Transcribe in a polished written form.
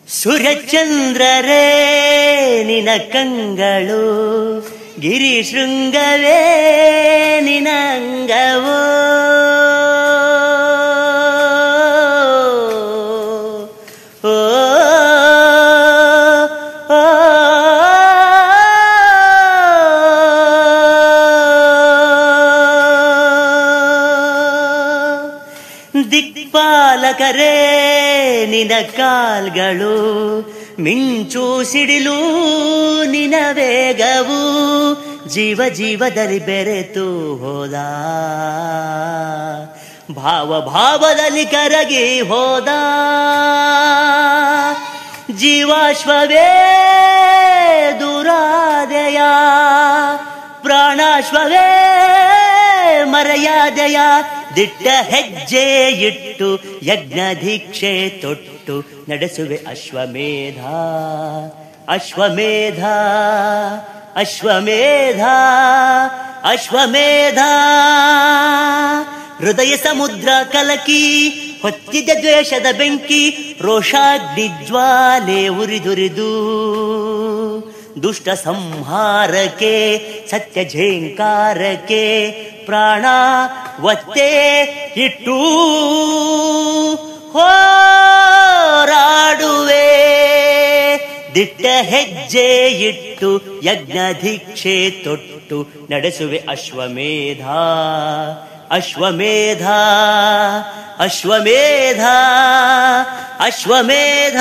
ಸುರಚಂದ್ರರೇ ನಿನ ಕಂಗಳು, ಗಿರಿಶೃಂಗವೇ ನಿನ ಅಂಗವೋ. ಓ ದಿಕ್ಪಾಲಕರೇ ನಿನ ಕಾಲ್ಗಳು, ಮಿಂಚು ಸಿಡಿಲು ನಿನ ವೇಗವು, ಜೀವ ಜೀವದಲ್ಲಿ ಬೆರೆತು ಹೋದ, ಭಾವ ಭಾವದಲ್ಲಿ ಕರಗಿ ಹೋದ. ಜೀವಾಶ್ವವೇ ದುರಾದೆಯ, ಪ್ರಾಣಾಶ್ವವೇ ಮರೆಯಾದೆಯ. ದಿಟ್ಟ ಹೆಜ್ಜೆ ಇಟ್ಟು ಯಜ್ಞ ದೀಕ್ಷೆ ತೊಟ್ಟು ನಡೆಸುವೆ ಅಶ್ವಮೇಧ, ಅಶ್ವಮೇಧ, ಅಶ್ವಮೇಧ, ಅಶ್ವಮೇಧ. ಹೃದಯ ಸಮುದ್ರ ಕಲಕಿ ಹೊತ್ತಿದ ದ್ವೇಷದ ಬೆಂಕಿ, ರೋಷಾಗ್ನಿ ಜ್ವಾಲೆ ಉರಿದುರಿದು ದುಷ್ಟ ಸಂಹಾರಕ್ಕೆ, ಸತ್ಯ ಝೇಂಕಾರಕ್ಕೆ ಪ್ರಾಣ ಒತ್ತೆ ಇಟ್ಟು ಹೋರಾಡುವೆ. ದಿಟ್ಟ ಹೆಜ್ಜೆ ಇಟ್ಟು ಯಜ್ಞ ದೀಕ್ಷೆ ತೊಟ್ಟು ನಡೆಸುವೆ ಅಶ್ವಮೇಧ, ಅಶ್ವಮೇಧ, ಅಶ್ವಮೇಧ, ಅಶ್ವಮೇಧ.